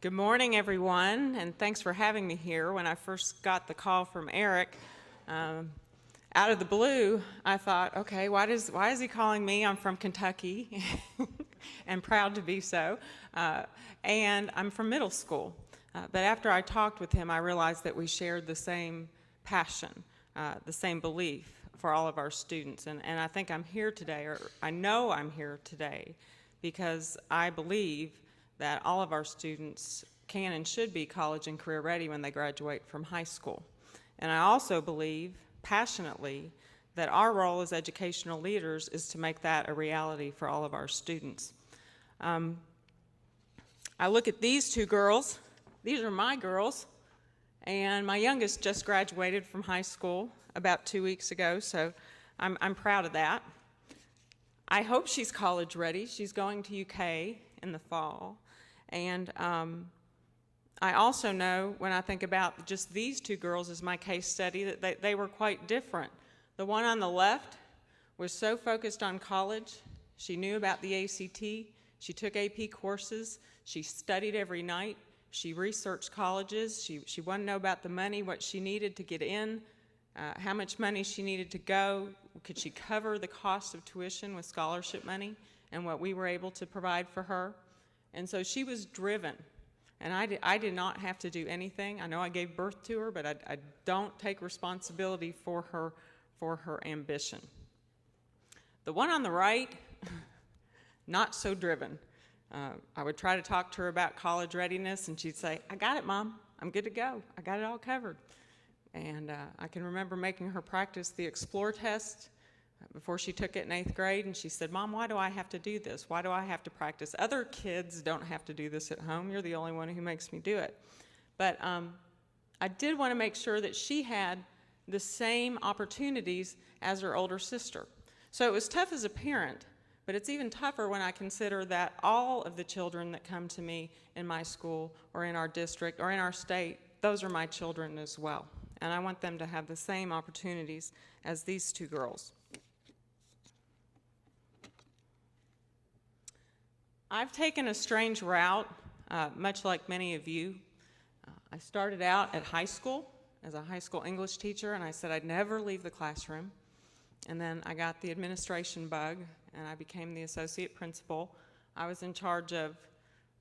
Good morning, everyone, and thanks for having me here. When I first got the call from Eric, out of the blue, I thought, okay, why is he calling me? I'm from Kentucky, and proud to be so, and I'm from middle school. But after I talked with him, I realized that we shared the same passion, the same belief for all of our students. And I think I'm here today, or I know I'm here today, because I believe that all of our students can and should be college and career ready when they graduate from high school. And I also believe passionately that our role as educational leaders is to make that a reality for all of our students. I look at these two girls. These are my girls, and my youngest just graduated from high school about 2 weeks ago, so I'm proud of that. I hope she's college ready. She's going to UK in the fall. And I also know, when I think about just these two girls as my case study, that they were quite different. The one on the left was so focused on college. She knew about the ACT. She took AP courses. She studied every night. She researched colleges. She wanted to know about the money, what she needed to get in, how much money she needed to go. Could she cover the cost of tuition with scholarship money and what we were able to provide for her? And so she was driven, and I did not have to do anything. I know I gave birth to her, but I don't take responsibility for her ambition. The one on the right, not so driven. I would try to talk to her about college readiness, and she'd say, "I got it, Mom. I'm good to go. I got it all covered." And I can remember making her practice the Explore test before she took it in 8th grade, and she said, "Mom, why do I have to do this? Why do I have to practice? Other kids don't have to do this at home. You're the only one who makes me do it." But I did want to make sure that she had the same opportunities as her older sister. So it was tough as a parent, but it's even tougher when I consider that all of the children that come to me in my school or in our district or in our state, those are my children as well. And I want them to have the same opportunities as these two girls. I've taken a strange route, much like many of you. I started out at high school as a high school English teacher, and I said I'd never leave the classroom. And then I got the administration bug, and I became the associate principal. I was in charge of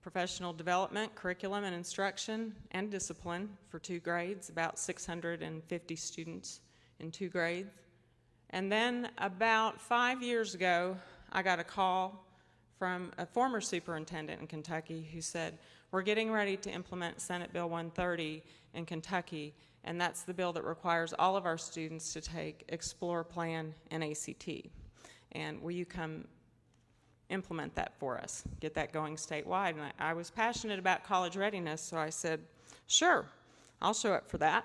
professional development, curriculum and instruction, and discipline for 2 grades, about 650 students in 2 grades. And then about 5 years ago, I got a call from a former superintendent in Kentucky who said, "We're getting ready to implement Senate Bill 130 in Kentucky, and that's the bill that requires all of our students to take Explore, Plan, and ACT. And will you come implement that for us, get that going statewide?" And I was passionate about college readiness, so I said, "Sure, I'll show up for that."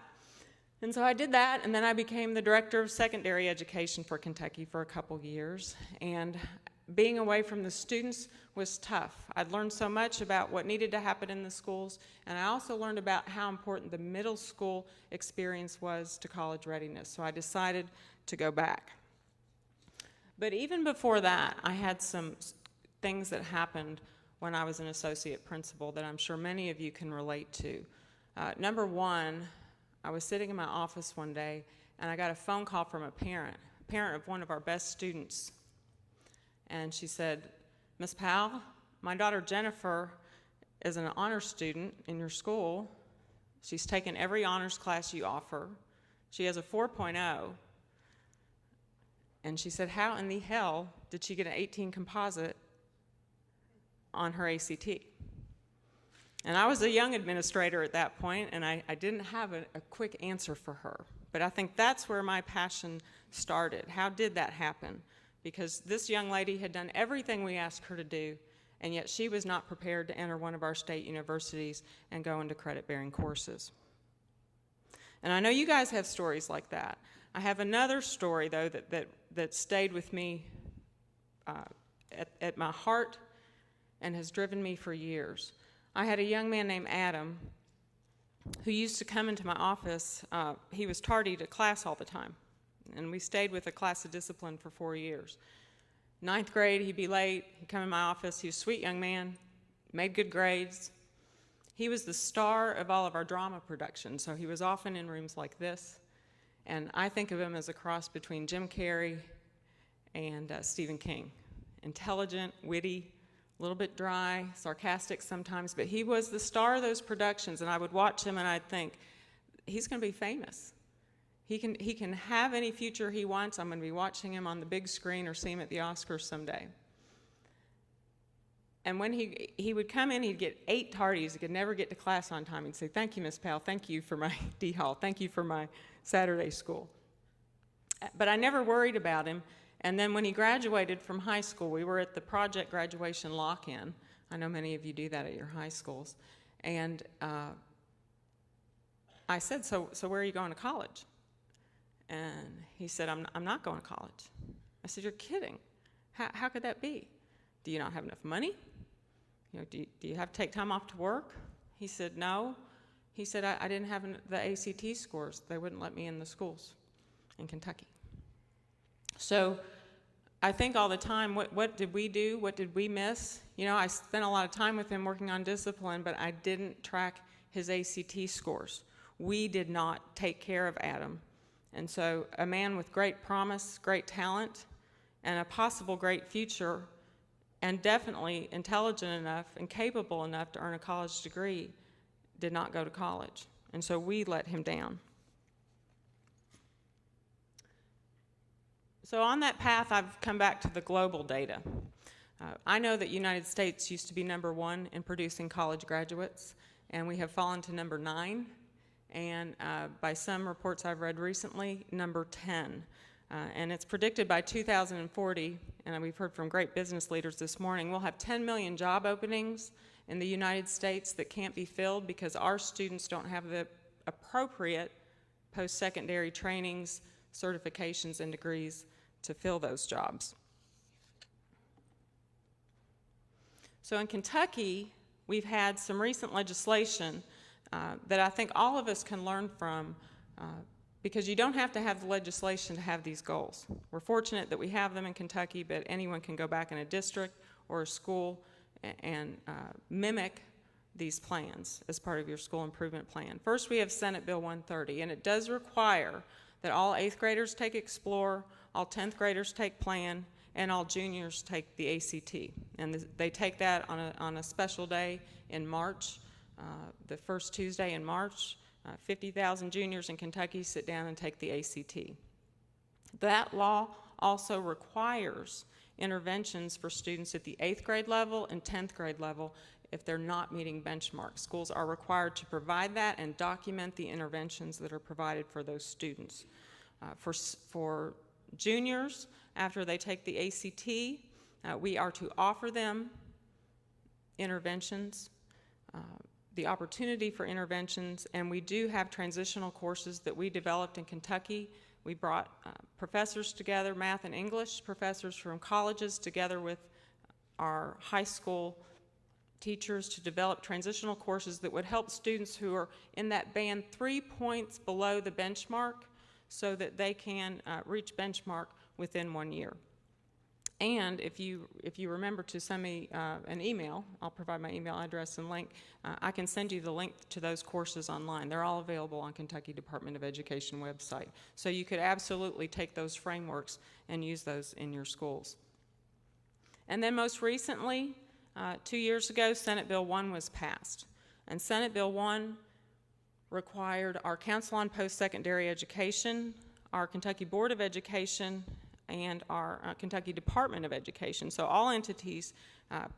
And so I did that, and then I became the director of secondary education for Kentucky for a couple years. And being away from the students was tough. I'd learned so much about what needed to happen in the schools, and I also learned about how important the middle school experience was to college readiness, so I decided to go back. But even before that, I had some things that happened when I was an associate principal that I'm sure many of you can relate to. Number one, I was sitting in my office one day, and I got a phone call from a parent of one of our best students. And she said, "Miss Powell, my daughter Jennifer is an honors student in your school. She's taken every honors class you offer. She has a 4.0. And she said, "How in the hell did she get an 18 composite on her ACT?" And I was a young administrator at that point, and I didn't have a quick answer for her. But I think that's where my passion started. How did that happen? Because this young lady had done everything we asked her to do, and yet she was not prepared to enter one of our state universities and go into credit-bearing courses. And I know you guys have stories like that. I have another story, though, that stayed with me at my heart and has driven me for years. I had a young man named Adam who used to come into my office. He was tardy to class all the time. And we stayed with a class of discipline for 4 years. 9th grade, he'd be late. He'd come in my office. He was a sweet young man, made good grades. He was the star of all of our drama productions, so he was often in rooms like this. And I think of him as a cross between Jim Carrey and Stephen King. Intelligent, witty, a little bit dry, sarcastic sometimes, but he was the star of those productions, and I would watch him and I'd think, he's going to be famous. He can have any future he wants. I'm going to be watching him on the big screen or see him at the Oscars someday. And when he would come in, he'd get 8 tardies. He could never get to class on time. He'd say, "Thank you, Miss Powell. Thank you for my D-Hall. Thank you for my Saturday school." But I never worried about him. And then when he graduated from high school, we were at the project graduation lock-in. I know many of you do that at your high schools. And I said, so where are you going to college? And he said, I'm not going to college. I said, "You're kidding. How could that be? Do you not have enough money? Do you have to take time off to work?" He said, "No." He said, I didn't have the ACT scores. They wouldn't let me in the schools in Kentucky. So I think all the time, what did we do? What did we miss? I spent a lot of time with him working on discipline, but I didn't track his ACT scores. We did not take care of Adam. And so a man with great promise, great talent, and a possible great future, and definitely intelligent enough and capable enough to earn a college degree, did not go to college. And so we let him down. So on that path, I've come back to the global data. I know that United States used to be #1 in producing college graduates, and we have fallen to #9, and by some reports I've read recently, #10. And it's predicted by 2040, and we've heard from great business leaders this morning, we'll have 10 million job openings in the United States that can't be filled because our students don't have the appropriate post-secondary trainings, certifications, and degrees to fill those jobs. So in Kentucky, we've had some recent legislation that I think all of us can learn from, because you don't have to have the legislation to have these goals. We're fortunate that we have them in Kentucky, but anyone can go back in a district or a school and mimic these plans as part of your school improvement plan. First, we have Senate Bill 130, and it does require that all 8th graders take Explore, all 10th graders take Plan, and all juniors take the ACT. And they take that on a special day in March, the first Tuesday in March. 50,000 juniors in Kentucky sit down and take the ACT. That law also requires interventions for students at the 8th grade level and 10th grade level if they're not meeting benchmarks. Schools are required to provide that and document the interventions that are provided for those students. For juniors, after they take the ACT, we are to offer them interventions, the opportunity for interventions, and we do have transitional courses that we developed in Kentucky. We brought professors together, math and English professors from colleges, together with our high school teachers to develop transitional courses that would help students who are in that band 3 points below the benchmark so that they can reach benchmark within 1 year. And if you remember to send me an email, I'll provide my email address and link, I can send you the link to those courses online. They're all available on Kentucky Department of Education website. So you could absolutely take those frameworks and use those in your schools. And then most recently, 2 years ago, Senate Bill 1 was passed. And Senate Bill 1 required our Council on Post-Secondary Education, our Kentucky Board of Education, and our Kentucky Department of Education, so all entities,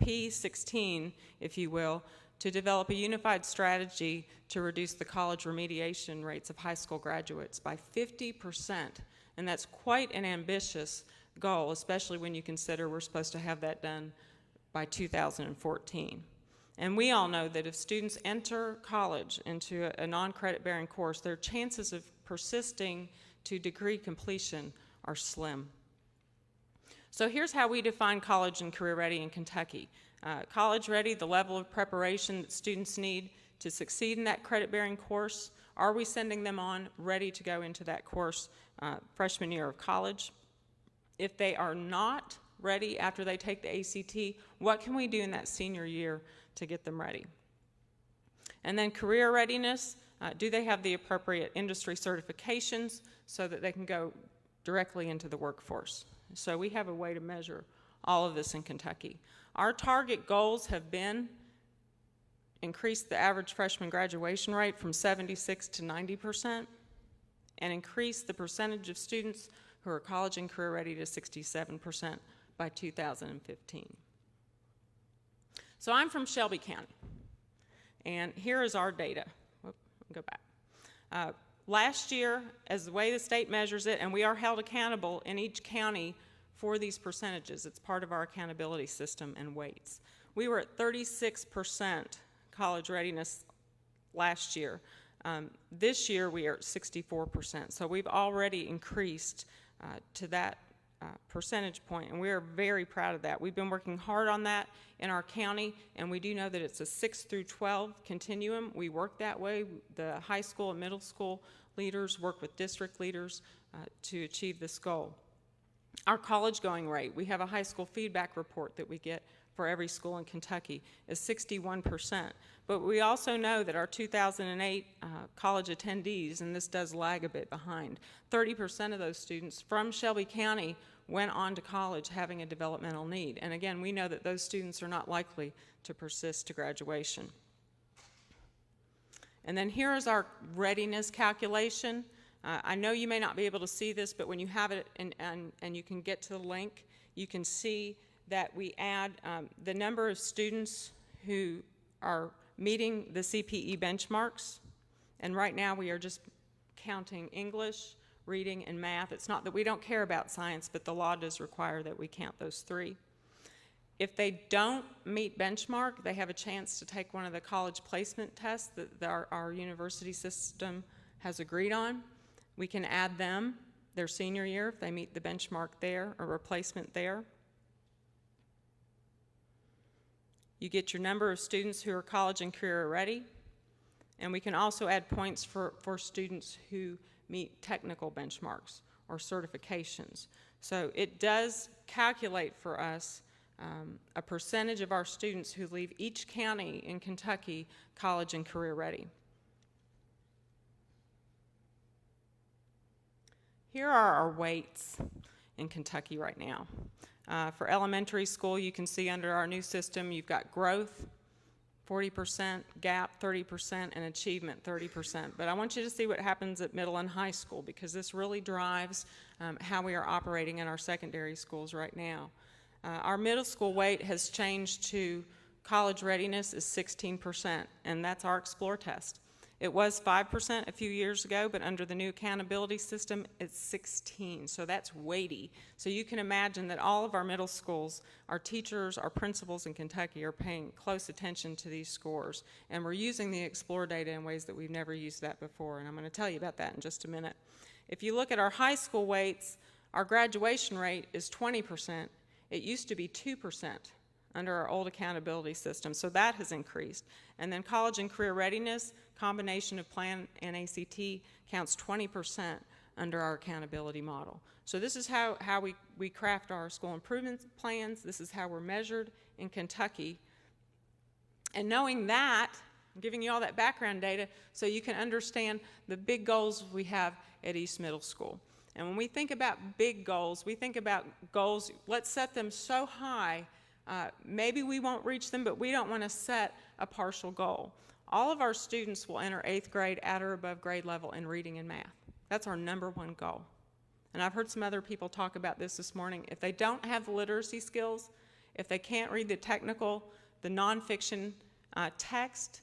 P16, if you will, to develop a unified strategy to reduce the college remediation rates of high school graduates by 50%. And that's quite an ambitious goal, especially when you consider we're supposed to have that done by 2014. And we all know that if students enter college into a non-credit bearing course, their chances of persisting to degree completion are slim. So here's how we define college and career ready in Kentucky. College ready, the level of preparation that students need to succeed in that credit-bearing course. Are we sending them on ready to go into that course freshman year of college? If they are not ready after they take the ACT, what can we do in that senior year to get them ready? And then career readiness, do they have the appropriate industry certifications so that they can go directly into the workforce? So we have a way to measure all of this in Kentucky. Our target goals have been increase the average freshman graduation rate from 76 to 90%, and increase the percentage of students who are college and career ready to 67% by 2015. So I'm from Shelby County, and here is our data. Go back. Last year, as the way the state measures it, and we are held accountable in each county for these percentages. It's part of our accountability system and weights. We were at 36% college readiness last year. This year we are at 64%. So we've already increased to that percentage point, and we are very proud of that. We've been working hard on that in our county, and we do know that it's a 6 through 12 continuum. We work that way. The high school and middle school leaders work with district leaders to achieve this goal. Our college going rate, we have a high school feedback report that we get for every school in Kentucky, is 61%. But we also know that our 2008 college attendees, and this does lag a bit behind, 30% of those students from Shelby County went on to college having a developmental need. And again, we know that those students are not likely to persist to graduation. And then here is our readiness calculation. I know you may not be able to see this, but when you have it and you can get to the link, you can see that we add the number of students who are meeting the CPE benchmarks. And right now we are just counting English, reading, and math. It's not that we don't care about science, but the law does require that we count those three. If they don't meet benchmark, they have a chance to take one of the college placement tests that our university system has agreed on. We can add them their senior year if they meet the benchmark there or replacement there. You get your number of students who are college and career ready, and we can also add points for students who meet technical benchmarks or certifications. So it does calculate for us a percentage of our students who leave each county in Kentucky college and career ready. Here are our weights in Kentucky right now. For elementary school, you can see under our new system, you've got growth, 40%, gap, 30%, and achievement, 30%. But I want you to see what happens at middle and high school, because this really drives how we are operating in our secondary schools right now. Our middle school weight has changed to college readiness is 16%, and that's our Explore test. It was 5% a few years ago, but under the new accountability system, it's 16, so that's weighty. So you can imagine that all of our middle schools, our teachers, our principals in Kentucky are paying close attention to these scores, and we're using the Explore data in ways that we've never used that before, and I'm going to tell you about that in just a minute. If you look at our high school weights, our graduation rate is 20%. It used to be 2% under our old accountability system, so that has increased. And then college and career readiness, combination of plan and ACT, counts 20% under our accountability model. So this is how we craft our school improvement plans. This is how we're measured in Kentucky. And knowing that, I'm giving you all that background data so you can understand the big goals we have at East Middle School. And when we think about big goals, we think about goals, let's set them so high, maybe we won't reach them, but we don't want to set a partial goal. All of our students will enter 8th grade at or above grade level in reading and math. That's our #1 goal. And I've heard some other people talk about this morning. If they don't have the literacy skills, if they can't read the technical, the nonfiction text,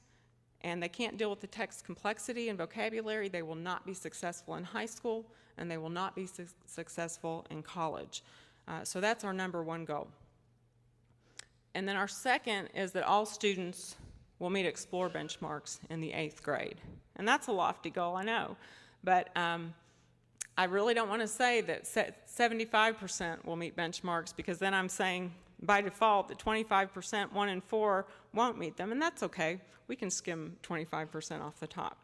and they can't deal with the text complexity and vocabulary, they will not be successful in high school, and they will not be successful in college. So that's our #1 goal. And then our second is that all students will meet Explore benchmarks in the 8th grade. And that's a lofty goal, I know. But I really don't want to say that 75% will meet benchmarks, because then I'm saying by default that 25%, 1 in 4, won't meet them, and that's okay. We can skim 25% off the top.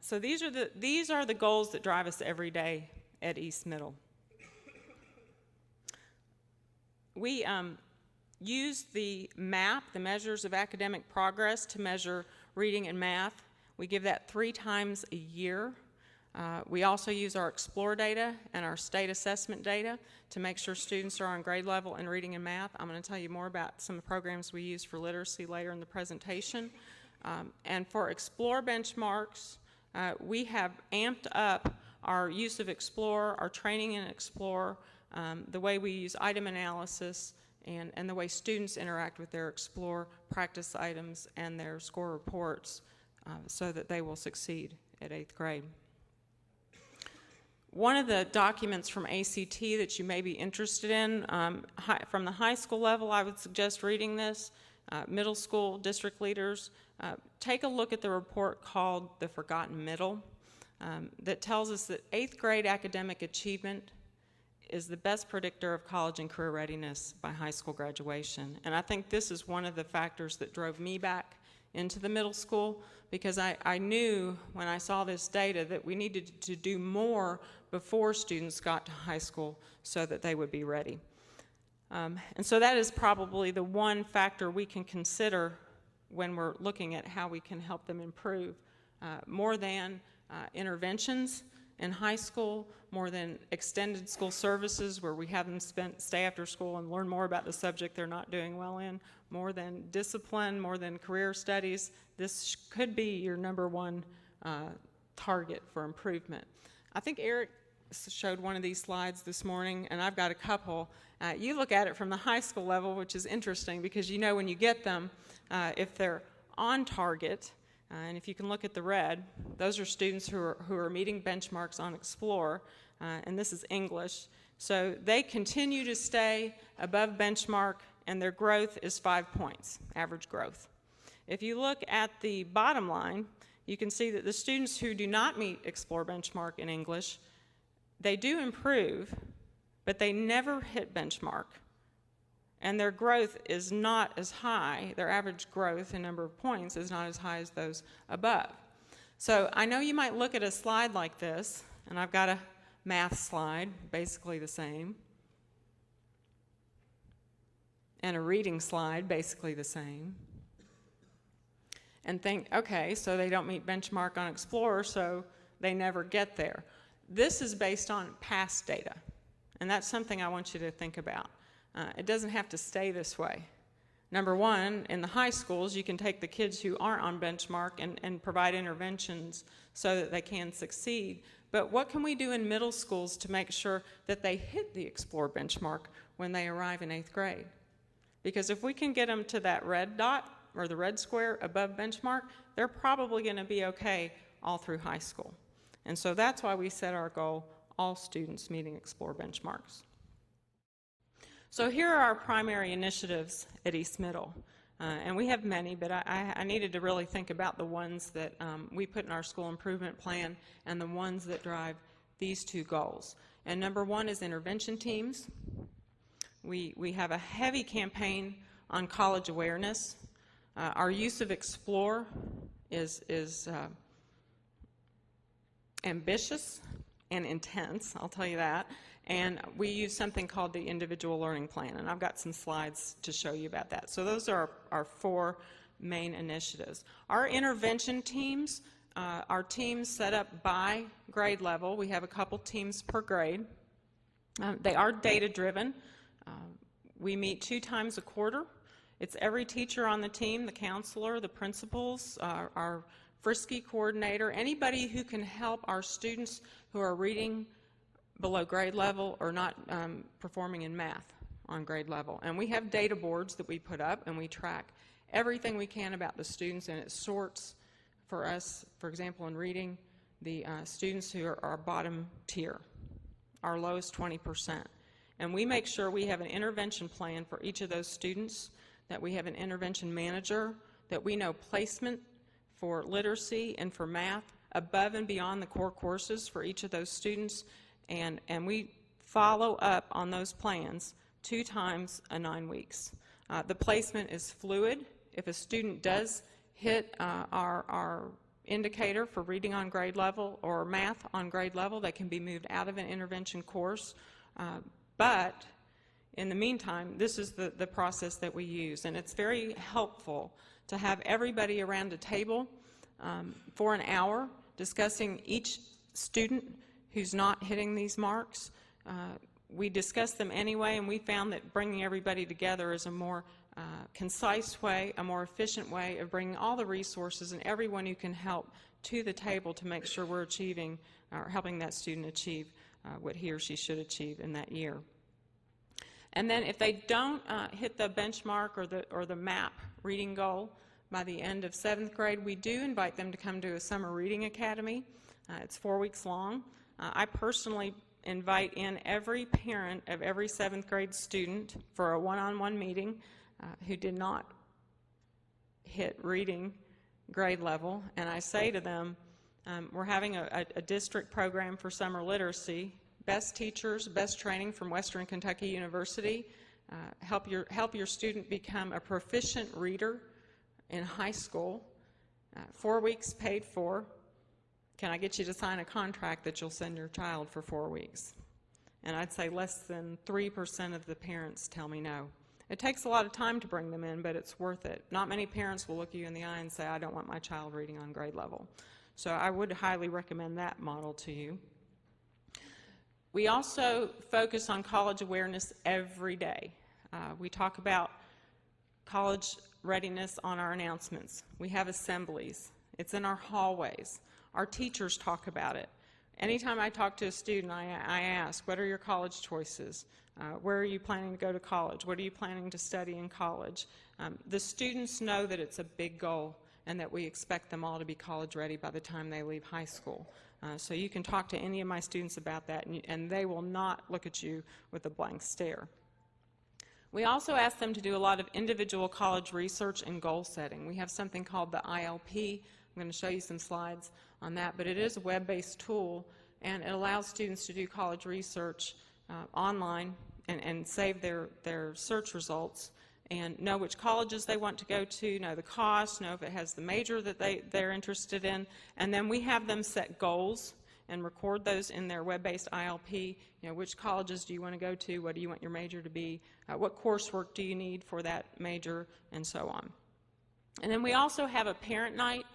So these are the goals that drive us every day at East Middle. We use the MAP, the Measures of Academic Progress, to measure reading and math. We give that 3 times a year. We also use our Explore data and our state assessment data to make sure students are on grade level in reading and math. I'm going to tell you more about some of the programs we use for literacy later in the presentation. And for Explore benchmarks, we have amped up our use of Explore, our training in Explore, the way we use item analysis, and the way students interact with their Explore practice items and their score reports so that they will succeed at 8th grade. One of the documents from ACT that you may be interested in, from the high school level, I would suggest reading this. Middle school district leaders, take a look at the report called The Forgotten Middle that tells us that 8th grade academic achievement is the best predictor of college and career readiness by high school graduation. And I think this is one of the factors that drove me back into the middle school, because I knew when I saw this data that we needed to do more before students got to high school so that they would be ready. And so that is probably the one factor we can consider when we're looking at how we can help them improve, more than interventions in high school, more than extended school services where we have them stay after school and learn more about the subject they're not doing well in, more than discipline, more than career studies. This could be your #1 target for improvement. I think Eric showed one of these slides this morning, and I've got a couple. You look at it from the high school level, which is interesting because you know when you get them, if they're on target, and if you can look at the red, those are students who are meeting benchmarks on Explore, and this is English. So they continue to stay above benchmark, and their growth is 5 points, average growth. If you look at the bottom line, you can see that the students who do not meet Explore benchmark in English, they do improve, but they never hit benchmark. And their growth is not as high, their average growth in number of points is not as high as those above. So I know you might look at a slide like this, and I've got a math slide, basically the same, and a reading slide, basically the same, and think, okay, so they don't meet benchmark on Explorer, so they never get there. This is based on past data, and that's something I want you to think about. It doesn't have to stay this way. #1, in the high schools, you can take the kids who aren't on benchmark and provide interventions so that they can succeed. But what can we do in middle schools to make sure that they hit the Explore benchmark when they arrive in 8th grade? Because if we can get them to that red dot or the red square above benchmark, they're probably going to be okay all through high school. And so that's why we set our goal, all students meeting Explore benchmarks. So here are our primary initiatives at East Middle. And we have many, but I needed to really think about the ones that we put in our school improvement plan and the ones that drive these 2 goals. And #1 is intervention teams. We have a heavy campaign on college awareness. Our use of Explore is ambitious and intense, I'll tell you that. And we use something called the individual learning plan, and I've got some slides to show you about that. So those are our 4 main initiatives. Our intervention teams are teams set up by grade level. We have a couple teams per grade. They are data-driven. We meet 2 times a quarter. It's every teacher on the team, the counselor, the principals, our Frisky coordinator, anybody who can help our students who are reading below grade level or not performing in math on grade level. And we have data boards that we put up, and we track everything we can about the students, and it sorts for us, for example, in reading, the students who are our bottom tier, our lowest 20%. And we make sure we have an intervention plan for each of those students, that we have an intervention manager, that we know placement for literacy and for math above and beyond the core courses for each of those students. And we follow up on those plans 2 times a 9 weeks. The placement is fluid. If a student does hit our indicator for reading on grade level or math on grade level, they can be moved out of an intervention course. But in the meantime, this is the process that we use, and it's very helpful to have everybody around a table for an hour discussing each student who's not hitting these marks. We discussed them anyway, and we found that bringing everybody together is a more concise way, a more efficient way of bringing all the resources and everyone who can help to the table to make sure we're achieving or helping that student achieve what he or she should achieve in that year. And then if they don't hit the benchmark or the MAP reading goal by the end of 7th grade, we do invite them to come to a summer reading academy. It's 4 weeks long. I personally invite in every parent of every 7th grade student for a one-on-one meeting who did not hit reading grade level, and I say to them, we're having a district program for summer literacy. Best teachers, best training from Western Kentucky University. Help your student become a proficient reader in high school. 4 weeks paid for. Can I get you to sign a contract that you'll send your child for 4 weeks? And I'd say less than 3% of the parents tell me no. It takes a lot of time to bring them in, but it's worth it. Not many parents will look you in the eye and say, I don't want my child reading on grade level. So I would highly recommend that model to you. We also focus on college awareness every day. We talk about college readiness on our announcements. We have assemblies. It's in our hallways. Our teachers talk about it. Anytime I talk to a student, I ask, what are your college choices? Where are you planning to go to college? What are you planning to study in college? The students know that it's a big goal and that we expect them all to be college ready by the time they leave high school. So you can talk to any of my students about that, and they will not look at you with a blank stare. We also ask them to do a lot of individual college research and goal setting. We have something called the ILP. I'm going to show you some slides on that, but it is a web-based tool, and it allows students to do college research online and save their search results and know which colleges they want to go to, know the cost, know if it has the major that they're interested in, and then we have them set goals and record those in their web-based ILP. You know, which colleges do you want to go to, what do you want your major to be, what coursework do you need for that major, and so on. And then we also have a parent night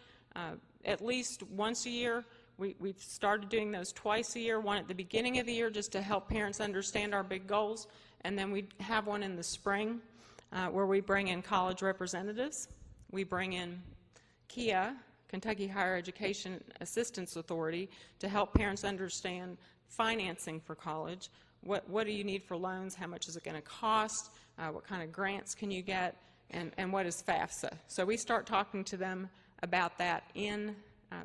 at least once a year. We've started doing those twice a year, one at the beginning of the year just to help parents understand our big goals, and then we have one in the spring where we bring in college representatives. We bring in KHEA, Kentucky Higher Education Assistance Authority, to help parents understand financing for college. What do you need for loans? How much is it going to cost? What kind of grants can you get? And what is FAFSA? So we start talking to them about that in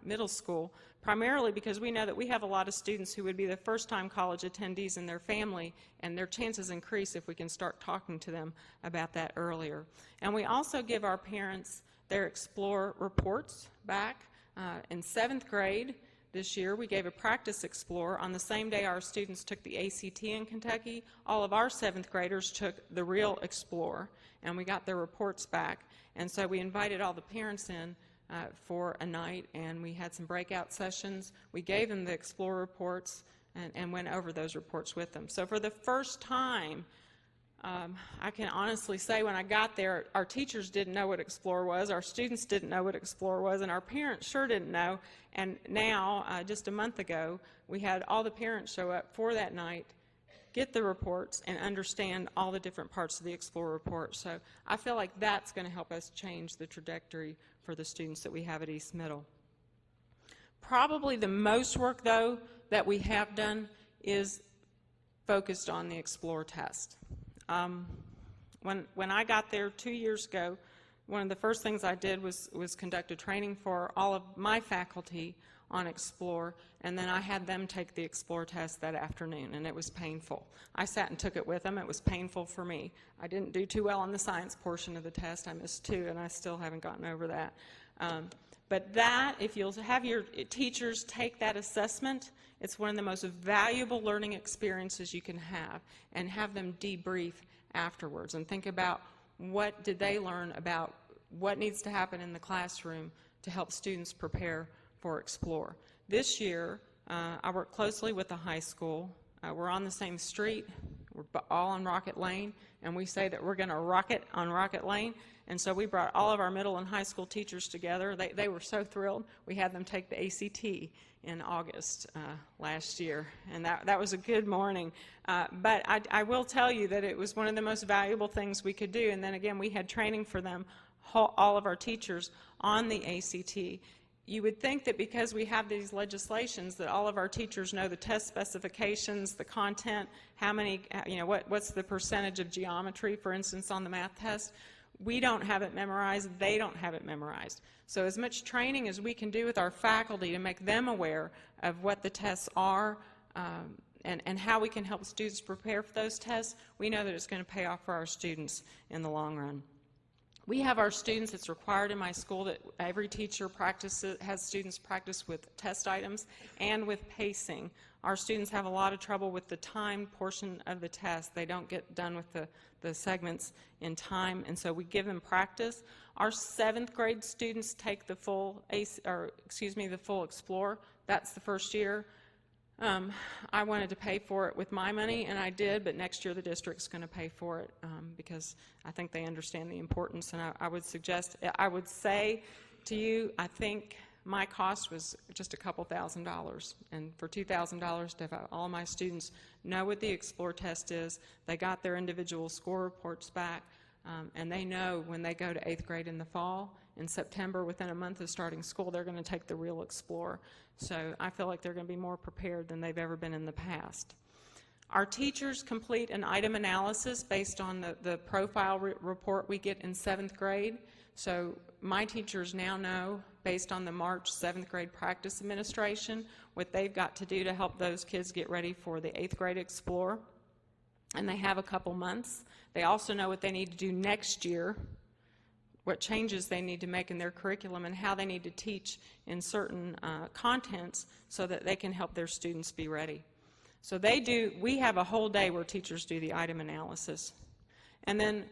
middle school, primarily because we know that we have a lot of students who would be the first-time college attendees in their family, and their chances increase if we can start talking to them about that earlier. And we also give our parents their Explore reports back. In 7th grade this year, we gave a practice Explore. On the same day our students took the ACT in Kentucky, all of our 7th graders took the real Explore, and we got their reports back. And so we invited all the parents in for a night, and we had some breakout sessions. We gave them the Explore reports and went over those reports with them. So for the first time, I can honestly say when I got there, our teachers didn't know what Explore was, our students didn't know what Explore was, and our parents sure didn't know. And now, just a month ago, we had all the parents show up for that night, get the reports, and understand all the different parts of the Explore report. So I feel like that's going to help us change the trajectory for the students that we have at East Middle. Probably the most work, though, that we have done is focused on the Explore test. When I got there 2 years ago, one of the first things I did was conduct a training for all of my faculty on Explore, and then I had them take the Explore test that afternoon, and it was painful. I sat and took it with them. It was painful for me. I didn't do too well on the science portion of the test. I missed 2, and I still haven't gotten over that. But that, if you'll have your teachers take that assessment, it's one of the most valuable learning experiences you can have, and have them debrief afterwards and think about what did they learn about what needs to happen in the classroom to help students prepare for Explore. This year, I work closely with the high school. We're on the same street. We're all on Rocket Lane, and we say that we're going to rocket on Rocket Lane. And so we brought all of our middle and high school teachers together. They were so thrilled. We had them take the ACT in August last year, and that was a good morning. But I will tell you that it was one of the most valuable things we could do. And then again, we had training for them, all of our teachers, on the ACT. You would think that because we have these legislations that all of our teachers know the test specifications, the content, how many, what's the percentage of geometry, for instance, on the math test. We don't have it memorized, they don't have it memorized. So as much training as we can do with our faculty to make them aware of what the tests are and how we can help students prepare for those tests, we know that it's going to pay off for our students in the long run. We have our students, it's required in my school that every teacher has students practice with test items and with pacing. Our students have a lot of trouble with the time portion of the test. They don't get done with the segments in time, and so we give them practice. Our 7th grade students take the full the full Explore. That's the first year. I wanted to pay for it with my money, and I did, but next year the district's going to pay for it because I think they understand the importance. And I would say to you, I think my cost was just a couple $1,000s, and for $2,000 to have all my students know what the Explore test is, they got their individual score reports back, and they know when they go to 8th grade in the fall, in September, within a month of starting school, they're going to take the real Explore. So I feel like they're going to be more prepared than they've ever been in the past. Our teachers complete an item analysis based on the profile report we get in 7th grade. So my teachers now know, based on the March 7th grade practice administration, what they've got to do to help those kids get ready for the 8th grade Explore. And they have a couple months. They also know what they need to do next year, what changes they need to make in their curriculum, and how they need to teach in certain contents so that they can help their students be ready. So we have a whole day where teachers do the item analysis. And then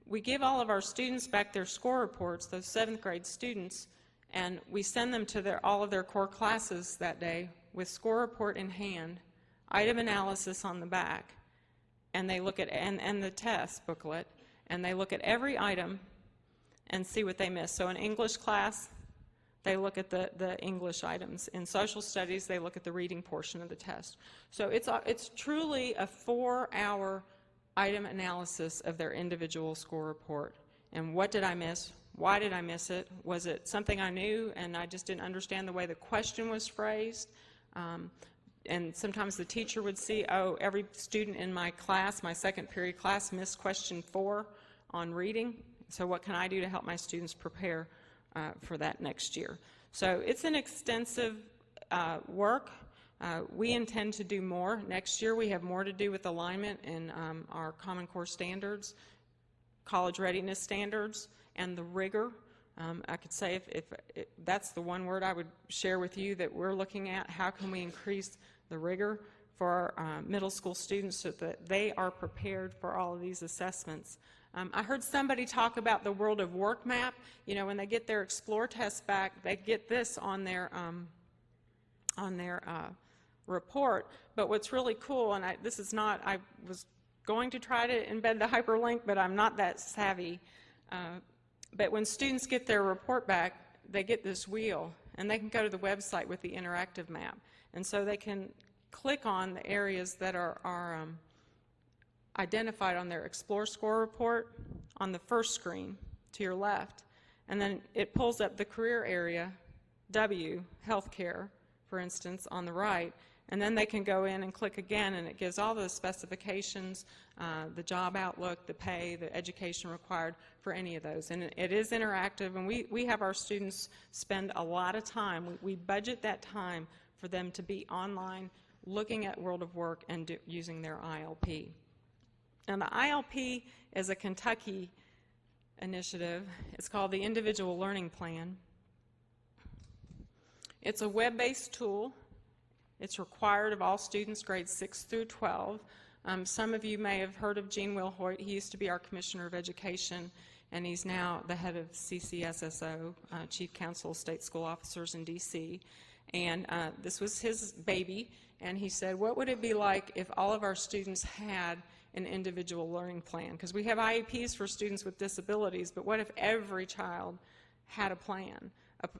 we give all of our students back their score reports, those 7th grade students, and we send them to all of their core classes that day with score report in hand, item analysis on the back, and they look at, and the test booklet, and they look at every item and see what they miss. So in English class, they look at the English items. In social studies, they look at the reading portion of the test. So it's truly a 4-hour item analysis of their individual score report. And what did I miss? Why did I miss it? Was it something I knew and I just didn't understand the way the question was phrased? And sometimes the teacher would see, oh, every student in my class, my 2nd period class, missed question 4 on reading. So what can I do to help my students prepare for that next year? So it's an extensive work. We intend to do more. Next year we have more to do with alignment in our Common Core standards, college readiness standards, and the rigor. I could say if that's the one word I would share with you that we're looking at, how can we increase the rigor for our middle school students so that they are prepared for all of these assessments. I heard somebody talk about the World of Work map. You know, when they get their Explore test back, they get this on their report. But what's really cool, and I was going to try to embed the hyperlink, but I'm not that savvy. But when students get their report back, they get this wheel, and they can go to the website with the interactive map. And so they can click on the areas that are identified on their Explore score report on the first screen to your left, and then it pulls up the career area, W, healthcare, for instance, on the right, and then they can go in and click again, and it gives all the specifications, the job outlook, the pay, the education required for any of those. And it is interactive, and we have our students spend a lot of time. We budget that time for them to be online, looking at World of Work and using their ILP. And the ILP is a Kentucky initiative. It's called the Individual Learning Plan. It's a web-based tool. It's required of all students grades 6 through 12. Some of you may have heard of Gene Wilhoit. He used to be our Commissioner of Education, and he's now the head of CCSSO, Chief Counsel of State School Officers in D.C. And this was his baby, and he said, what would it be like if all of our students had an individual learning plan. Because we have IEPs for students with disabilities, but what if every child had a plan,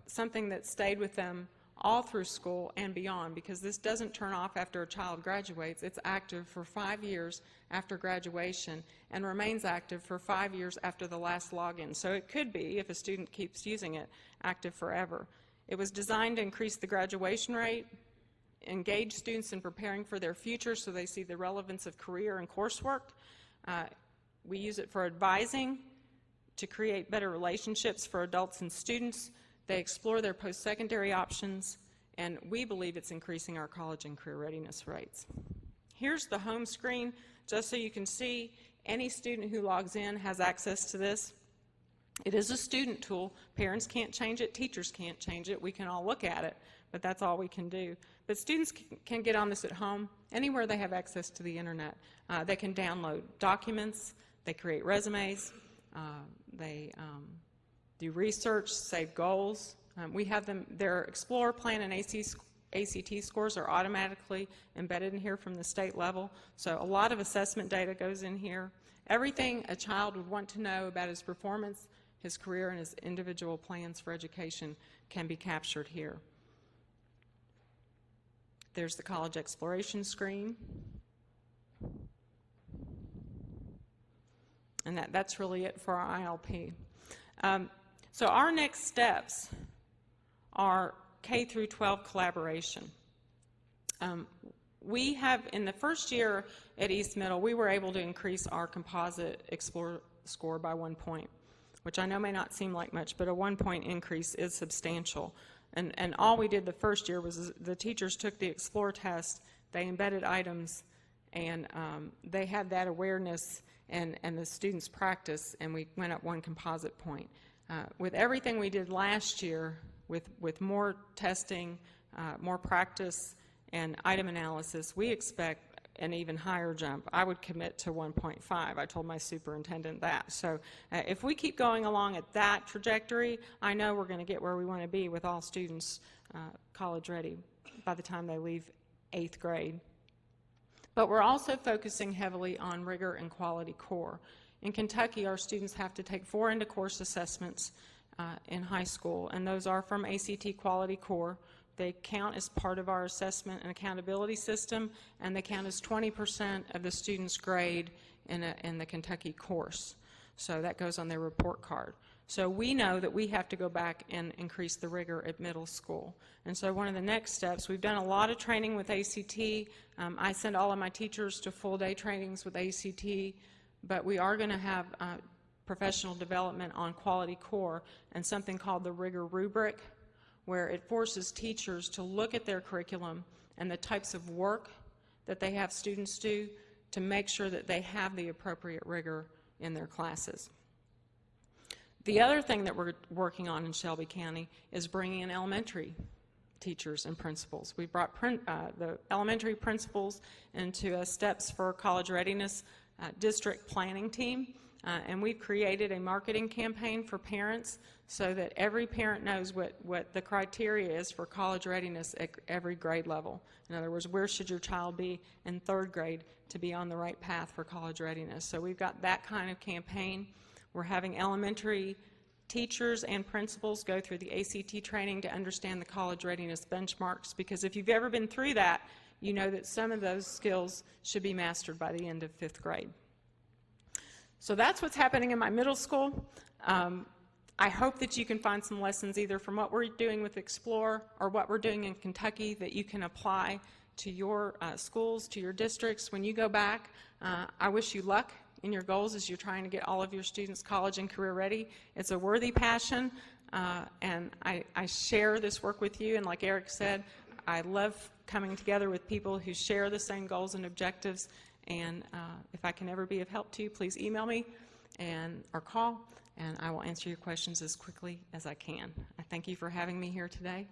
something that stayed with them all through school and beyond? Because this doesn't turn off after a child graduates. It's active for 5 years after graduation and remains active for 5 years after the last login. So it could be, if a student keeps using it, active forever. It was designed to increase the graduation rate, engage students in preparing for their future so they see the relevance of career and coursework. We use it for advising, to create better relationships for adults and students. They explore their post-secondary options, and we believe it's increasing our college and career readiness rates. Here's the home screen, just so you can see any student who logs in has access to this. It is a student tool. Parents can't change it, teachers can't change it. We can all look at it, but that's all we can do. But students can get on this at home, anywhere they have access to the internet. They can download documents, they create resumes, they do research, save goals. We have them, their Explorer Plan and ACT scores are automatically embedded in here from the state level. So a lot of assessment data goes in here. Everything a child would want to know about his performance, his career, and his individual plans for education can be captured here. There's the college exploration screen. And that's really it for our ILP. So our next steps are K through 12 collaboration. We have, in the first year at East Middle, we were able to increase our composite Explorer score by 1 point, which I know may not seem like much, but a 1 point increase is substantial. And all we did the first year was the teachers took the Explorer test, they embedded items, and they had that awareness and the students practice, and we went up 1 composite point. With everything we did last year, with more testing, more practice, and item analysis, we expect an even higher jump. I would commit to 1.5. I told my superintendent that. So if we keep going along at that trajectory, I know we're going to get where we want to be with all students college ready by the time they leave 8th grade. But we're also focusing heavily on rigor and quality core. In Kentucky, our students have to take 4 end-of-course assessments in high school, and those are from ACT Quality Core. They count as part of our assessment and accountability system, and they count as 20% of the student's grade in the Kentucky course. So that goes on their report card. So we know that we have to go back and increase the rigor at middle school. And so one of the next steps, we've done a lot of training with ACT. I send all of my teachers to full-day trainings with ACT, but we are going to have professional development on quality core and something called the rigor rubric, where it forces teachers to look at their curriculum and the types of work that they have students do to make sure that they have the appropriate rigor in their classes. The other thing that we're working on in Shelby County is bringing in elementary teachers and principals. We brought the elementary principals into a Steps for College Readiness district planning team, and we've created a marketing campaign for parents so that every parent knows what the criteria is for college readiness at every grade level. In other words, where should your child be in 3rd grade to be on the right path for college readiness? So we've got that kind of campaign. We're having elementary teachers and principals go through the ACT training to understand the college readiness benchmarks, because if you've ever been through that, you know that some of those skills should be mastered by the end of 5th grade. So that's what's happening in my middle school. I hope that you can find some lessons either from what we're doing with Explore or what we're doing in Kentucky that you can apply to your schools, to your districts. When you go back, I wish you luck in your goals as you're trying to get all of your students college and career ready. It's a worthy passion, and I share this work with you, and like Eric said, I love coming together with people who share the same goals and objectives, and if I can ever be of help to you, please email me or call, and I will answer your questions as quickly as I can. I thank you for having me here today.